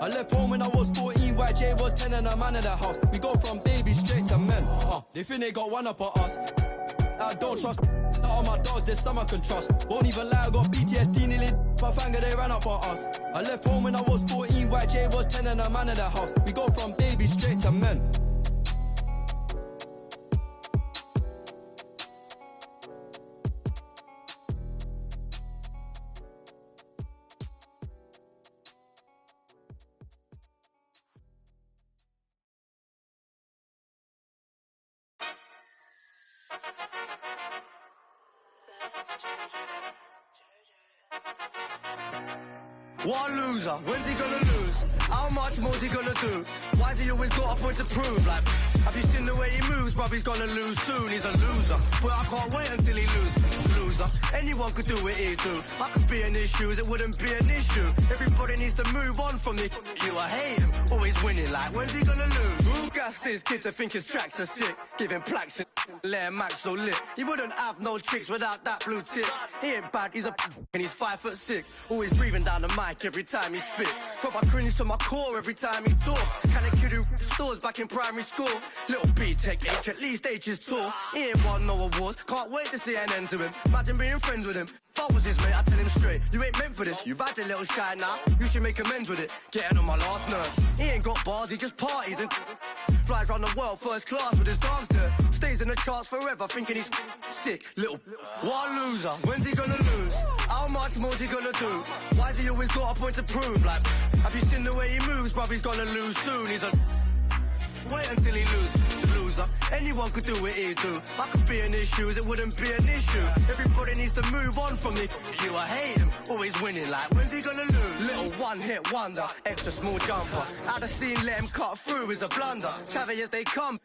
I left home when I was 14, white J was 10 and a man in the house. We go from baby straight to men. They think they got one up on us. I don't trust all my dogs, there's some I can trust. Won't even lie, I got PTSD nearly. My finger, they ran up on us. I left home when I was 14, white J was 10 and a man in the house. We go from baby straight to men. What a loser, when's he gonna lose? How much more's he gonna do? Why's he always got a point to prove? Like, have you seen the way he moves? Bruv, he's gonna lose soon, he's a loser. But I can't wait until he loses. Loser, anyone could do what he do. I could be in his shoes, it wouldn't be an issue. Everybody needs to move on from the you. I hate him, always winning. Like, when's he gonna lose? Who gassed this kid to think his tracks are sick? Giving plaques and let him act so lit. He wouldn't have no tricks without that blue tip. He ain't bad, he's a and he's 5'6". Always breathing down the mic every time he spits. Got my cringe to my core every time he talks. Kind of kid who stores back in primary school. Little B-Tech H, at least H is tall. He ain't won no awards, can't wait to see an end to him. Imagine being friends with him. If I was his mate, I'd tell him straight, you ain't meant for this. You've had a little shine now, you should make amends with it. Getting on my last nerve. He ain't got bars, he just parties and flies around the world first class with his dogs there. Stays in the charts forever, thinking he's sick. Little, what a loser, when's he gonna lose? How much more's he gonna do? Why's he always got a point to prove? Like, have you seen the way he moves? Bruv, he's gonna lose soon, he's a wait until he loses. Loser, anyone could do what he do. I could be in his shoes, it wouldn't be an issue. Everybody needs to move on from the you. I hate him, always winning. Like, when's he gonna lose? Little one-hit wonder, extra small jumper. I'd have seen let him cut through is a blunder. Savage as they come.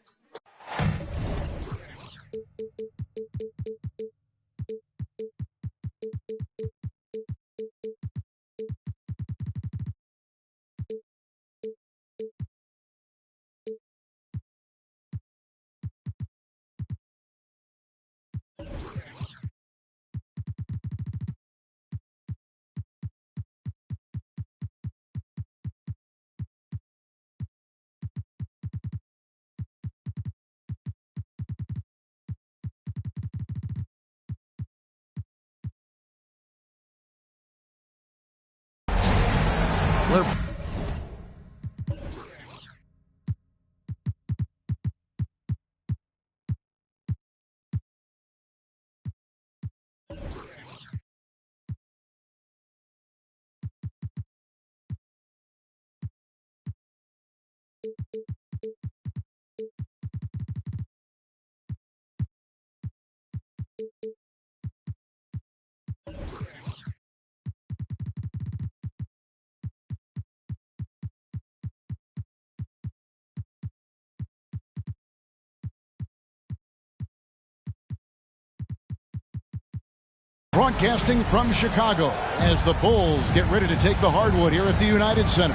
Broadcasting from Chicago as the Bulls get ready to take the hardwood here at the United Center.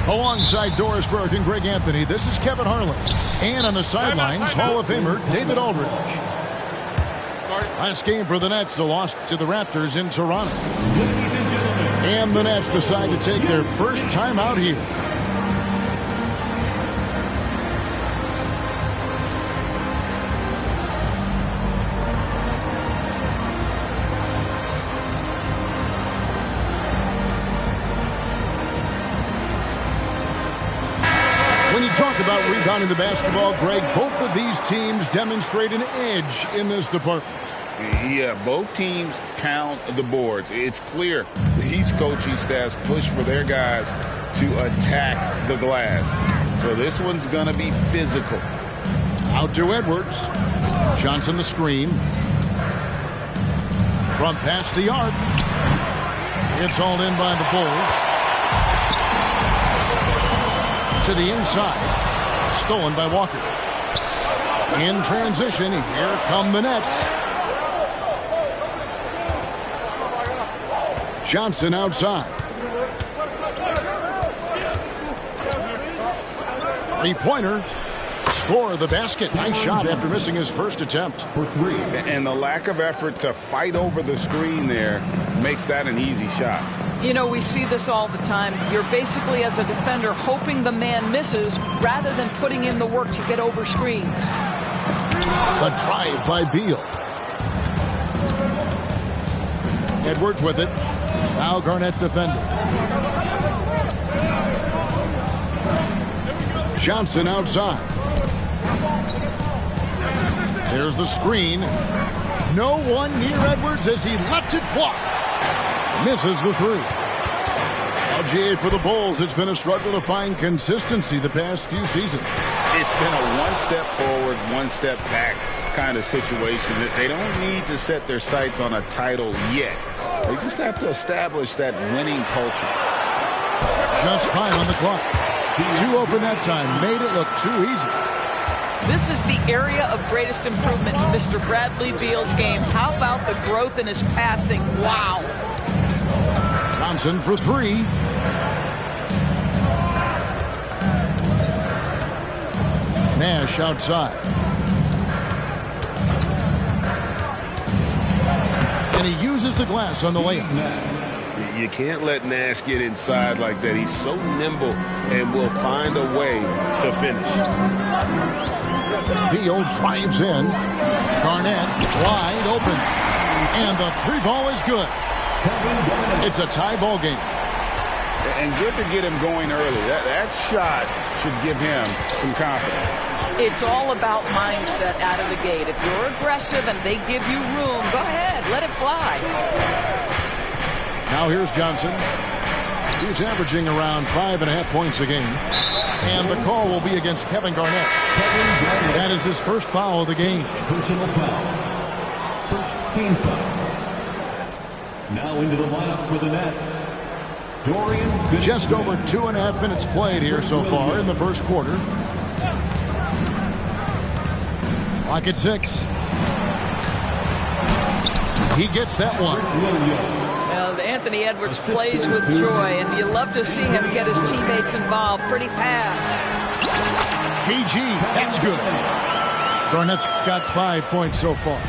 Alongside Doris Burke and Greg Anthony, this is Kevin Harlan. And on the sidelines, Hall of Famer David Aldridge. Last game for the Nets, a loss to the Raptors in Toronto. And the Nets decide to take their first time out here. Talk about rebounding the basketball, Greg. Both of these teams demonstrate an edge in this department. Yeah, both teams pound the boards. It's clear these coaching staffs push for their guys to attack the glass. So this one's going to be physical. Out to Edwards. Johnson the screen. From past the arc. It's hauled in by the Bulls. To the inside. Stolen by Walker. In transition, here come the Nets. Johnson outside. Three-pointer. Score the basket. Nice shot after missing his first attempt. For three. And the lack of effort to fight over the screen there makes that an easy shot. You know, we see this all the time. You're basically, as a defender, hoping the man misses rather than putting in the work to get over screens. The drive by Beal. Edwards with it. Now Garnett defending. Johnson outside. There's the screen. No one near Edwards as he lets it fly. Misses the three. LGA for the Bulls. It's been a struggle to find consistency the past few seasons. It's been a one step forward, one step back kind of situation. They don't need to set their sights on a title yet. They just have to establish that winning culture. Just 5 on the clock. 2 open that time. Made it look too easy. This is the area of greatest improvement in Mr. Bradley Beal's game. How about the growth in his passing? Wow. Johnson for 3. Nash outside. And he uses the glass on the layup. You can't let Nash get inside like that. He's so nimble and will find a way to finish. Beal drives in. Garnett wide open. And the 3-ball is good. It's a tie ball game. And good to get him going early. That shot should give him some confidence. It's all about mindset out of the gate. If you're aggressive and they give you room, go ahead, let it fly. Now here's Johnson. He's averaging around 5.5 points a game. And the call will be against Kevin Garnett. That is his first foul of the game. Personal foul. First team foul. Now into the lineup for the Nets. Dorian. Just over 2.5 minutes played here so far in the first quarter. Clock at 6. He gets that one. Anthony Edwards plays with joy, and you love to see him get his teammates involved. Pretty pass. KG, that's good. Garnett's got 5 points so far.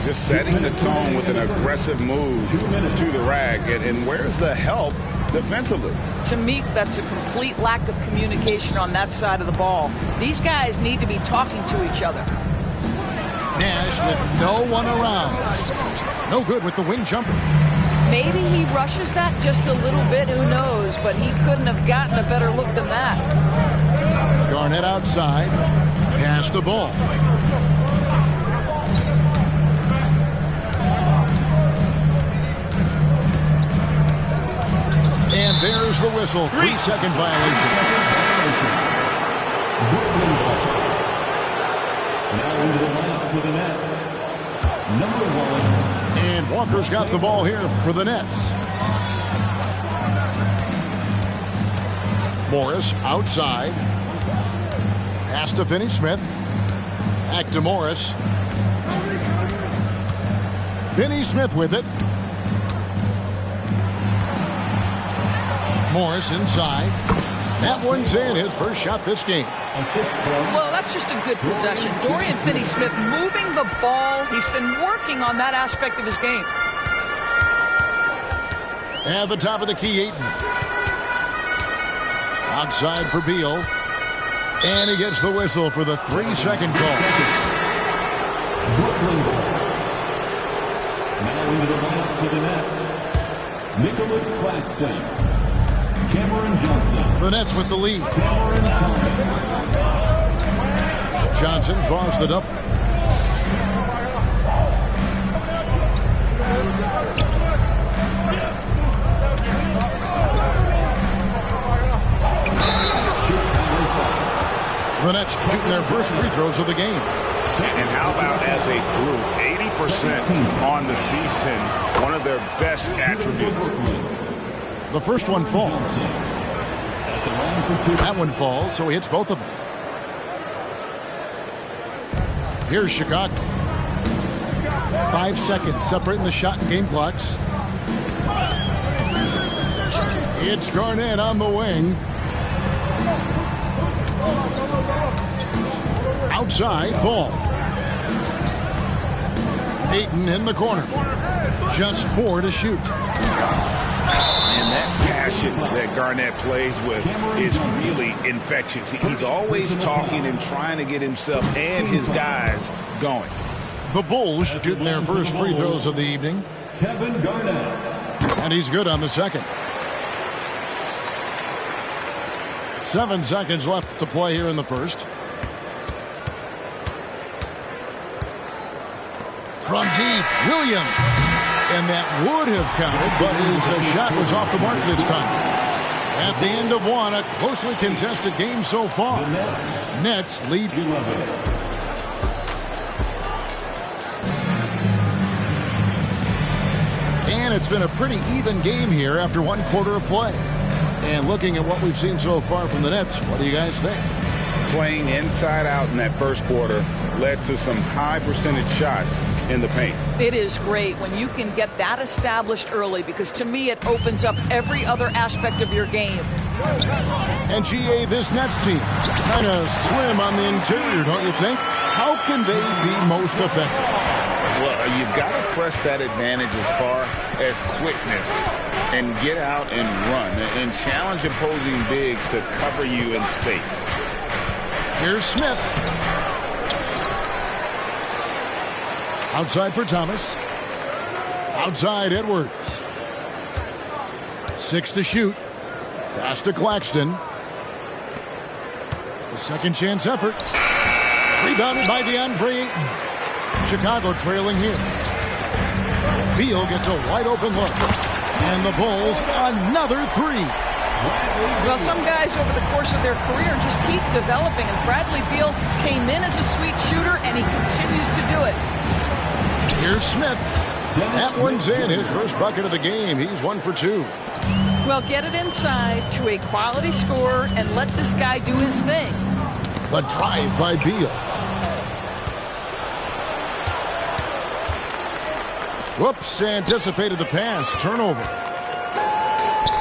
Just setting the tone with an aggressive move to the rack. And where's the help defensively? To me, that's a complete lack of communication on that side of the ball. These guys need to be talking to each other. Nash with no one around. No good with the wing jumper. Maybe he rushes that just a little bit, who knows, but he couldn't have gotten a better look than that. Garnett outside, pass the ball. And there's the whistle, 3-second violation. Now into the lineup for the Nets. Number 1. And Walker's got the ball here for the Nets. Morris outside. Pass to Finney-Smith. Back to Morris. Finney-Smith with it. Morris inside. That one's in, his first shot this game. Well, that's just a good possession. Dorian Finney-Smith moving the ball. He's been working on that aspect of his game. At the top of the key, Ayton. Outside for Beal. And he gets the whistle for the 3-second call. Now into the lineup for the Nets. Nicholas Claxton. Cameron Johnson. The Nets with the lead. Cameron Thomas. Johnson draws the double. The Nets shooting their first free throws of the game. And how about as a group, 80% on the season, one of their best attributes. The first one falls. That one falls, so he hits both of them. Here's Chicago. 5 seconds separating the shot and game clocks. It's Garnett on the wing. Outside, ball. Ayton in the corner. Just 4 to shoot. that passion that Garnett plays with is really infectious. He's always talking and trying to get himself and his guys going. The Bulls shooting their first free throws of the evening. Kevin Garnett. And he's good on the second. 7 seconds left to play here in the first. From deep, Williams. And that would have counted, but his shot was off the mark this time. At the end of one, a closely contested game so far. Nets lead 11. And it's been a pretty even game here after 1 quarter of play. And looking at what we've seen so far from the Nets, what do you guys think? Playing inside out in that first quarter led to some high percentage shots in the paint. It is great when you can get that established early, because to me it opens up every other aspect of your game. And GA, this Nets team, kind of slim on the interior, don't you think? How can they be most effective? Well, you've got to press that advantage as far as quickness and get out and run and challenge opposing bigs to cover you in space. Here's Smith. Outside for Thomas. Outside Edwards. 6 to shoot. Pass to Claxton. The second chance effort. Rebounded by DeAndre Ayton. Chicago trailing here. Beal gets a wide open look. And the Bulls another 3. Well, some guys over the course of their career just keep developing, and Bradley Beal came in as a sweet shooter, and he continues to do it. Here's Smith. That one's in. His first bucket of the game. He's 1 for 2. Well, get it inside to a quality scorer and let this guy do his thing. The drive by Beal. Whoops, anticipated the pass. Turnover.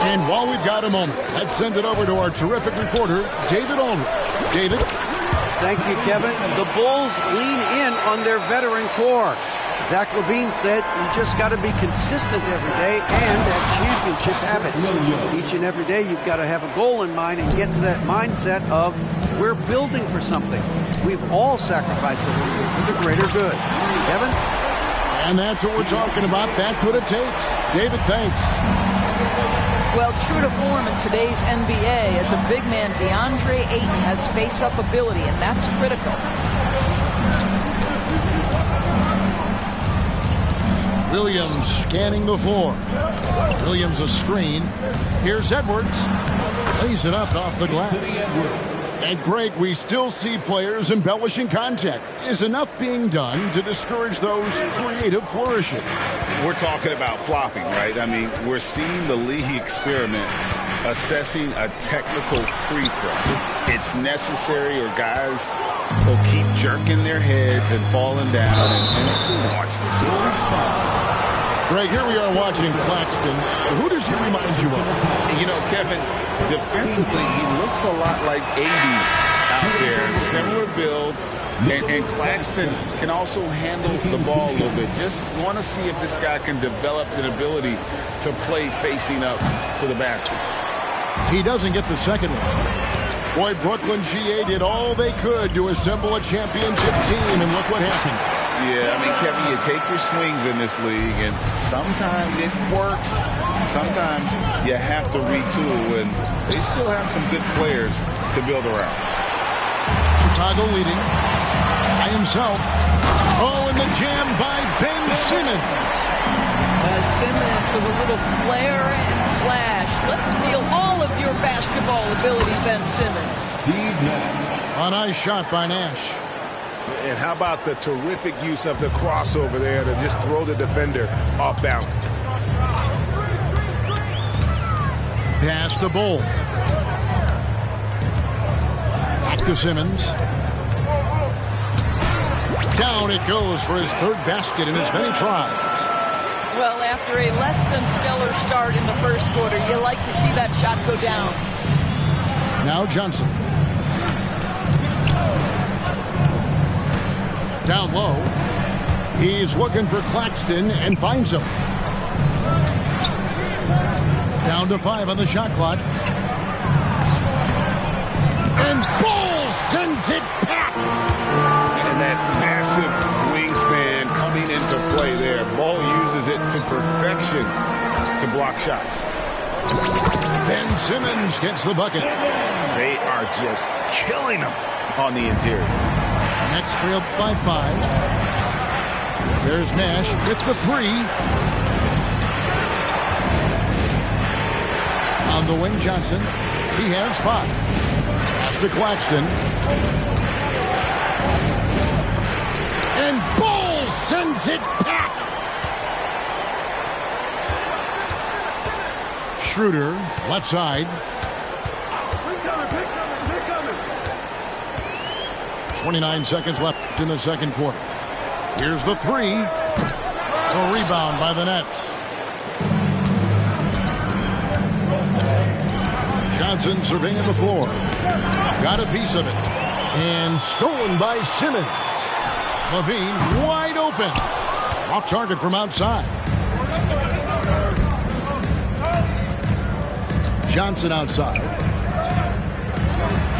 And while we've got a moment, let's send it over to our terrific reporter, David Aldridge. David? Thank you, Kevin. The Bulls lean in on their veteran core. Zach LaVine said you just got to be consistent every day and have championship habits. Each and every day you've got to have a goal in mind and get to that mindset of we're building for something. We've all sacrificed a little bit for the greater good. Kevin? And that's what we're talking about. That's what it takes. David, thanks. Well, true to form in today's NBA, as a big man, DeAndre Ayton has face-up ability, and that's critical. Williams scanning the floor. Williams a screen. Here's Edwards. Lays it up off the glass. And Greg, we still see players embellishing contact. Is enough being done to discourage those creative flourishes? We're talking about flopping, right? I mean, we're seeing the league experiment assessing a technical free throw. It's necessary, or guys will keep jerking their heads and falling down, and who wants to see that? Greg, here we are watching Claxton. Who does he remind you of? You know, Kevin, defensively, he looks a lot like AD out there. Similar builds. And Claxton can also handle the ball a little bit. Just want to see if this guy can develop an ability to play facing up to the basket. He doesn't get the second one. Boy, Brooklyn GA did all they could to assemble a championship team, and look what happened. Yeah, I mean, Kevin, you take your swings in this league, and sometimes it works. Sometimes you have to retool, and they still have some good players to build around. Chicago leading by himself. Oh, and the jam by Ben Simmons. Simmons with a little flair and flash. Let him feel all of your basketball ability, Ben Simmons. A nice shot by Nash. And how about the terrific use of the crossover there to just throw the defender off balance. Pass to Bull. Back to Simmons. Down it goes for his third basket in as many tries. Well, after a less than stellar start in the first quarter, you like to see that shot go down. Now Johnson. Down low. He's looking for Claxton and finds him. Down to 5 on the shot clock. And Ball sends it back. And that massive wingspan coming into play there. Ball uses it to perfection to block shots. Ben Simmons gets the bucket. They are just killing them on the interior. Nets trail by 5. There's Nash with the 3. On the wing, Johnson. He has 5. Pass to Claxton. And Ball sends it back. Schroeder, left side. 29 seconds left in the second quarter. Here's the 3. A rebound by the Nets. Johnson surveying the floor. Got a piece of it. And stolen by Simmons. Levine wide open. Off target from outside. Johnson outside.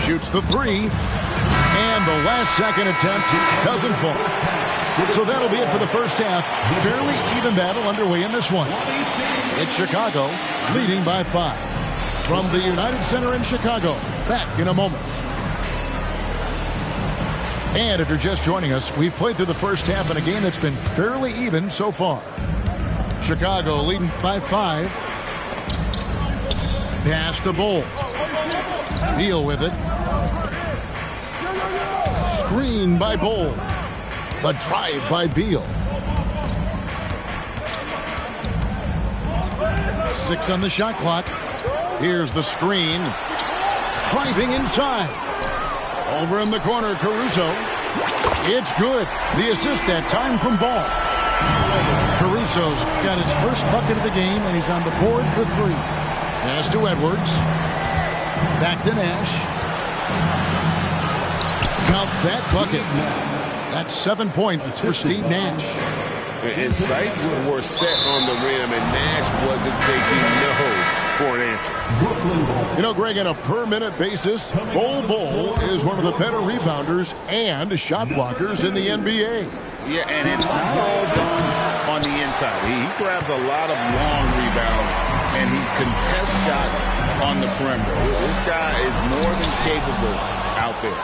Shoots the 3. And the last second attempt doesn't fall. So that'll be it for the first half. Fairly even battle underway in this one. It's Chicago leading by 5. From the United Center in Chicago. Back in a moment. And if you're just joining us, we've played through the first half in a game that's been fairly even so far. Chicago leading by 5. Pass to Bol. Beal with it. Screen by Bol. The drive by Beal. 6 on the shot clock. Here's the screen. Driving inside. Over in the corner, Caruso. It's good. The assist that time from Ball. Caruso's got his first bucket of the game, and he's on the board for 3. Pass to Edwards. Back to Nash. Count that bucket. That's 7 points for Steve Nash. And sights were set on the rim, and Nash wasn't taking no for an answer. You know, Greg, on a per-minute basis, Bol is one of the better rebounders and shot blockers in the NBA. Yeah, and it's not all done on the inside. He grabs a lot of long rebounds, and he contests shots on the perimeter. This guy is more than capable out there.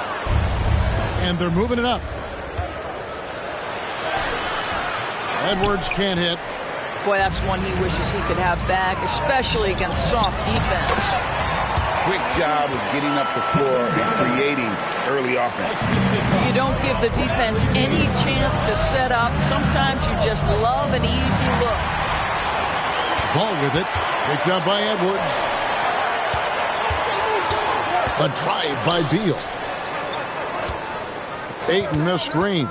And they're moving it up. Edwards can't hit. Boy, that's one he wishes he could have back, especially against soft defense. Quick job of getting up the floor and creating early offense. You don't give the defense any chance to set up. Sometimes you just love an easy look. Ball with it. Picked up by Edwards. A drive by Beal. Ayton a screen.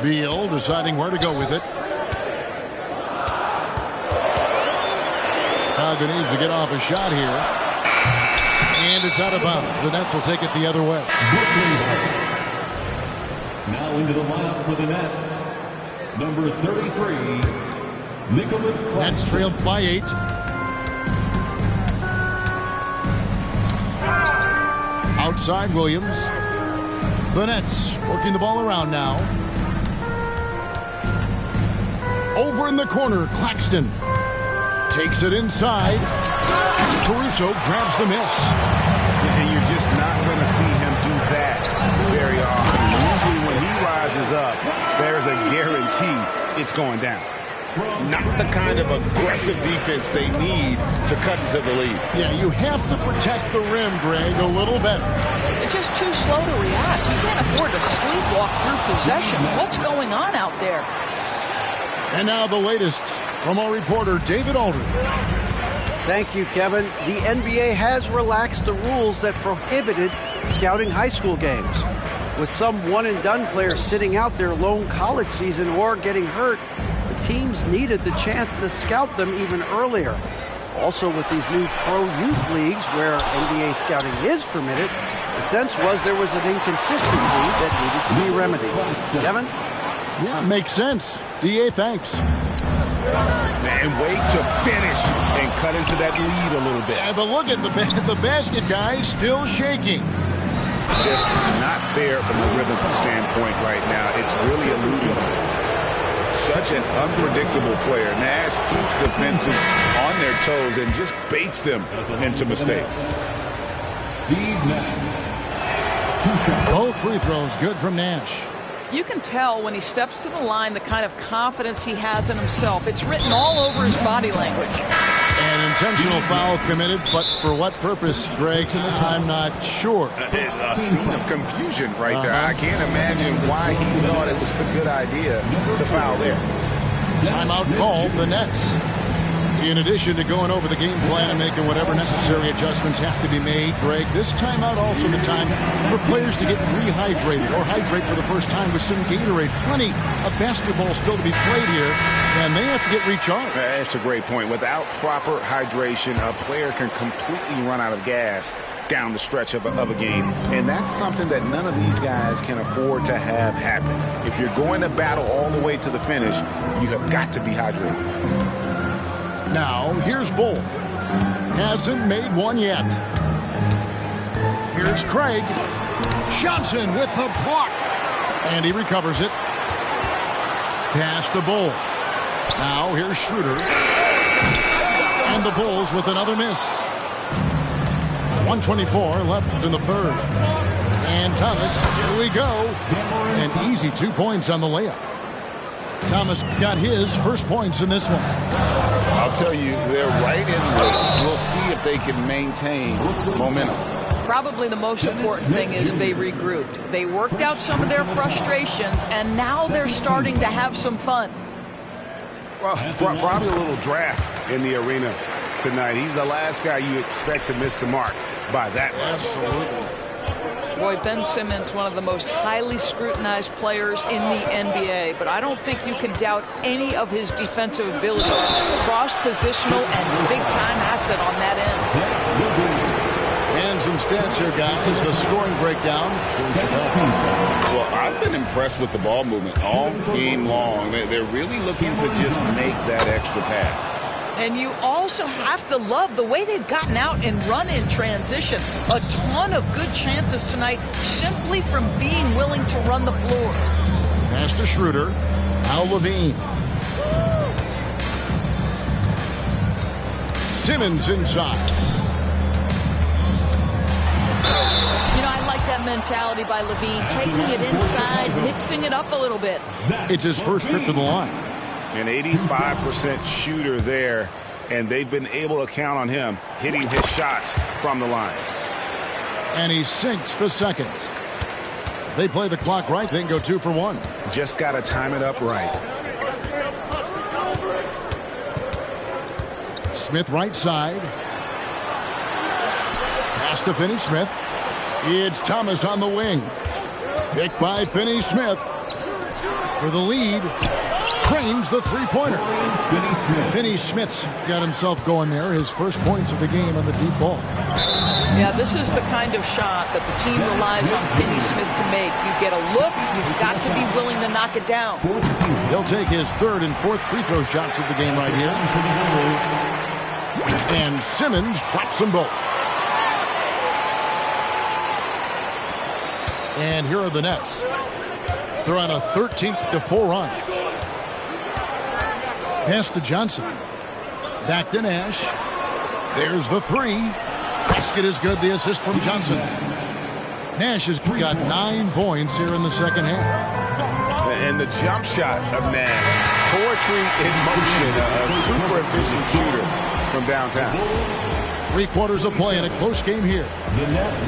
Beal deciding where to go with it. Chicago needs to get off a shot here. And it's out of bounds. The Nets will take it the other way. Now into the lineup for the Nets. Number 33, Nicholas Claxton. Nets trailed by 8. Outside Williams. The Nets working the ball around now. Over in the corner, Claxton takes it inside. Caruso grabs the miss. And you're just not going to see him do that very often. Usually when he rises up, there's a guarantee it's going down. Not the kind of aggressive defense they need to cut into the lead. Yeah, you have to protect the rim, Greg, a little better. They're just too slow to react. You can't afford to sleepwalk through possessions. What's going on out there? And now the latest from our reporter, David Aldridge. Thank you, Kevin. The NBA has relaxed the rules that prohibited scouting high school games. With some one-and-done players sitting out their lone college season or getting hurt, the teams needed the chance to scout them even earlier. Also, with these new pro-youth leagues where NBA scouting is permitted, the sense was there was an inconsistency that needed to be remedied. Kevin? Yeah, makes sense. DA, thanks. And wait to finish and cut into that lead a little bit. Yeah, but look at the basket, guys, still shaking. Just not there from a rhythm standpoint right now. It's really eluding him. Such an unpredictable player. Nash keeps defenses on their toes and just baits them into mistakes. Steve Nash. Both free throws good from Nash. You can tell when he steps to the line the kind of confidence he has in himself. It's written all over his body language. An intentional foul committed, but for what purpose, Greg? I'm not sure. A scene of confusion right there. I can't imagine why he thought it was a good idea to foul there. Timeout called the Nets. In addition to going over the game plan and making whatever necessary adjustments have to be made, Greg, this timeout also the time for players to get rehydrated or hydrate for the first time with some Gatorade. Plenty of basketball still to be played here, and they have to get recharged. That's a great point. Without proper hydration, a player can completely run out of gas down the stretch of a game, and that's something that none of these guys can afford to have happen. If you're going to battle all the way to the finish, you have got to be hydrated. Now, here's Bull. Hasn't made one yet. Here's Craig. Johnson with the block. And he recovers it. Pass to Bull. Now, here's Schroeder. And the Bulls with another miss. 1:24 left in the third. And Thomas, here we go. An easy 2 points on the layup. Thomas got his first points in this one. I'll tell you, they're right in this. We'll see if they can maintain momentum. Probably the most important thing is they regrouped. They worked out some of their frustrations, and now they're starting to have some fun. Well, probably a little draft in the arena tonight. He's the last guy you expect to miss the mark by that much. Absolutely. Boy, Ben Simmons, one of the most highly scrutinized players in the NBA, but I don't think you can doubt any of his defensive abilities. Cross-positional and big-time asset on that end. And some stats here, guys. The scoring breakdown for Chicago. Well, I've been impressed with the ball movement all game long. They're really looking to just make that extra pass. And you also have to love the way they've gotten out and run in transition. A ton of good chances tonight simply from being willing to run the floor. Pass to Schroeder. Now Levine. Simmons inside. You know, I like that mentality by Levine, taking it inside, mixing it up a little bit. It's his first trip to the line. An 85% shooter there, and they've been able to count on him hitting his shots from the line. And he sinks the second. They play the clock right, they can go 2 for 1. Just got to time it up right. Smith right side. Pass to Finney-Smith. It's Thomas on the wing. Picked by Finney-Smith. For the lead. Cranes the three-pointer. Finney-Smith's got himself going there. His first points of the game on the deep ball. Yeah, this is the kind of shot that the team relies on Finney-Smith to make. You get a look, you've got to be willing to knock it down. He'll take his third and fourth free throw shots of the game right here. And Simmons drops them both. And here are the Nets. They're on a 13-4 run. Pass to Johnson. Back to Nash. There's the three. Basket is good. The assist from Johnson. Nash has got 9 points here in the second half. And the jump shot of Nash. Poetry in motion. A super efficient shooter from downtown. 3 quarters of play in a close game here.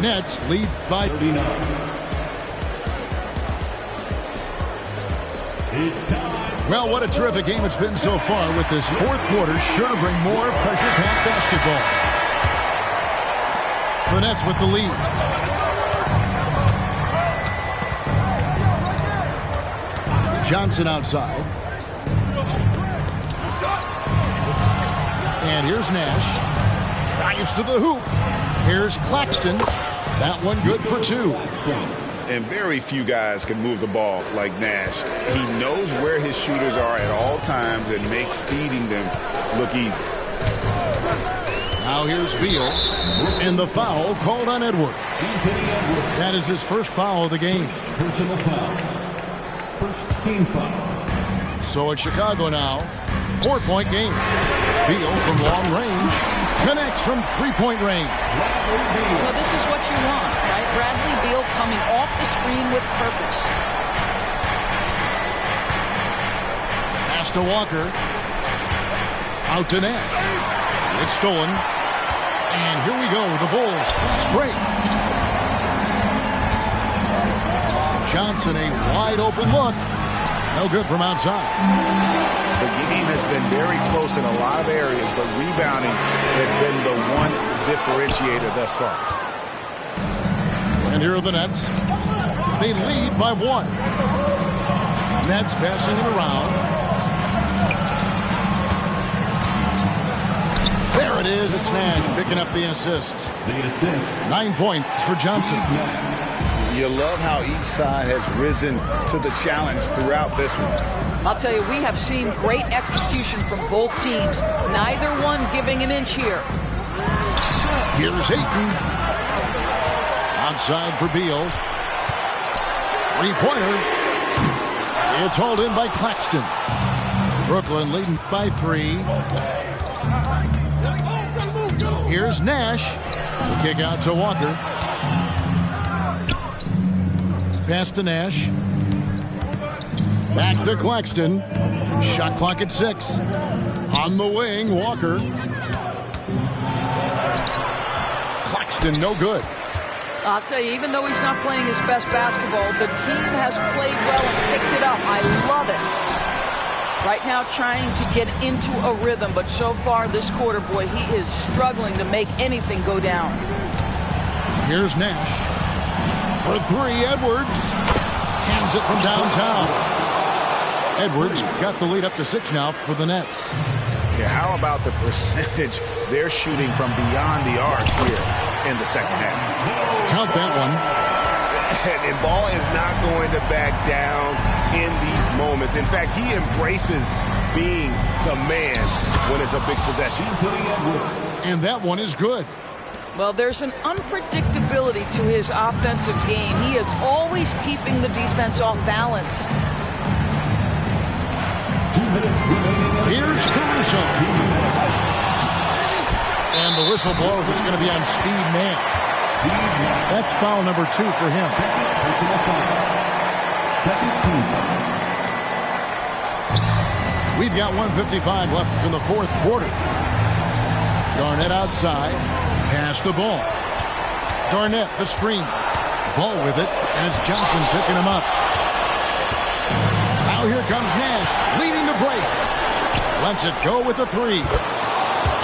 Nets lead by 39. Well, what a terrific game it's been so far, with this fourth quarter sure to bring more pressure-packed basketball. The Nets with the lead. Johnson outside. And here's Nash. Drives to the hoop. Here's Claxton. That one good for 2. And very few guys can move the ball like Nash. He knows where his shooters are at all times and makes feeding them look easy. Now here's Beal, and the foul called on Edwards. That is his first foul of the game. Personal foul. First team foul. So it's Chicago now. 4-point game. Beal from long range connects from three-point range. Well, this is what you want, right? Bradley Beal coming off the screen with purpose. Pass to Walker. Out to Nash. It's stolen. And here we go. The Bulls fast break. Johnson, a wide open look. No good from outside. The game has been very close in a lot of areas, but rebounding has been the one differentiator thus far. And here are the Nets. They lead by 1. Nets passing it around. There it is. It's Nash picking up the assist. The assist. 9 points for Johnson. You love how each side has risen to the challenge throughout this one. I'll tell you, we have seen great execution from both teams. Neither one giving an inch here. Here's Ayton. Outside for Beal. Three-pointer. It's hauled in by Claxton. Brooklyn leading by 3. Here's Nash. The kick out to Walker. Pass to Nash. Back to Claxton. Shot clock at 6. On the wing, Walker. Claxton, no good. I'll tell you, even though he's not playing his best basketball, the team has played well and picked it up. I love it. Right now trying to get into a rhythm, but so far this quarter, boy, he is struggling to make anything go down. Here's Nash. For 3, Edwards. Hands it from downtown. Edwards got the lead up to 6 now for the Nets. Yeah, how about the percentage they're shooting from beyond the arc here in the second half? Count that one. And Ball is not going to back down in these moments. In fact, he embraces being the man when it's a big possession. And that one is good. Well, there's an unpredictability to his offensive game. He is always keeping the defense off balance. Here's Caruso. And the whistle blows. It's going to be on Steve Nash. That's foul number 2 for him. We've got 1:55 left in the 4th quarter. Garnett outside. Pass the ball. Garnett, the screen. Ball with it, and it's Johnson picking him up. Now here comes Nash, leading the break. Lets it go with the 3.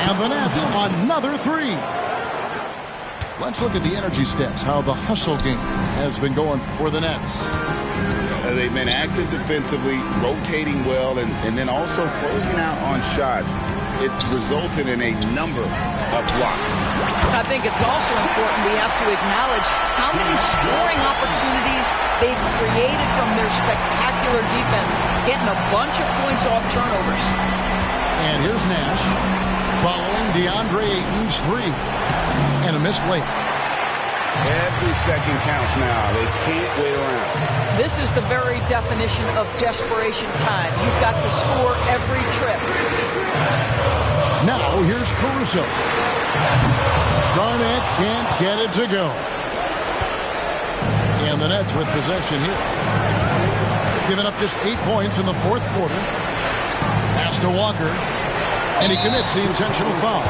And the Nets, another 3. Let's look at the energy stats, how the hustle game has been going for the Nets. They've been active defensively, rotating well, and then also closing out on shots. It's resulted in a number of blocks. I think it's also important we have to acknowledge how many scoring opportunities they've created from their spectacular defense, getting a bunch of points off turnovers. And here's Nash following DeAndre Ayton's 3. And a missed layup. Every second counts now. They can't wait around. This is the very definition of desperation time. You've got to score every trip. Now here's Caruso. Garnett can't get it to go. And the Nets with possession here. Giving up just 8 points in the 4th quarter. Pass to Walker. And he commits the intentional foul.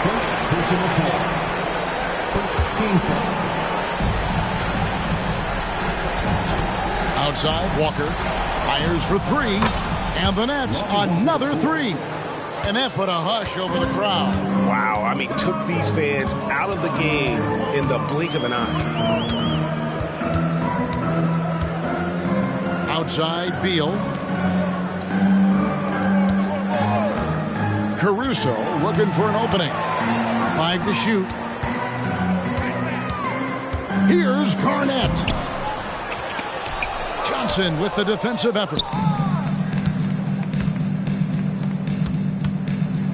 First personal foul. First team foul. Outside, Walker fires for 3. And the Nets, another 3. And that put a hush over the crowd. Wow, I mean, took these fans out of the game in the blink of an eye. Outside, Beal. Caruso looking for an opening. 5 to shoot. Here's Garnett. Johnson with the defensive effort.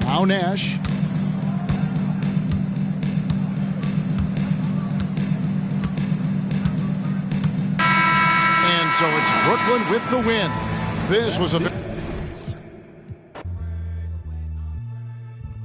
Now Nash. And so it's Brooklyn with the win. This was a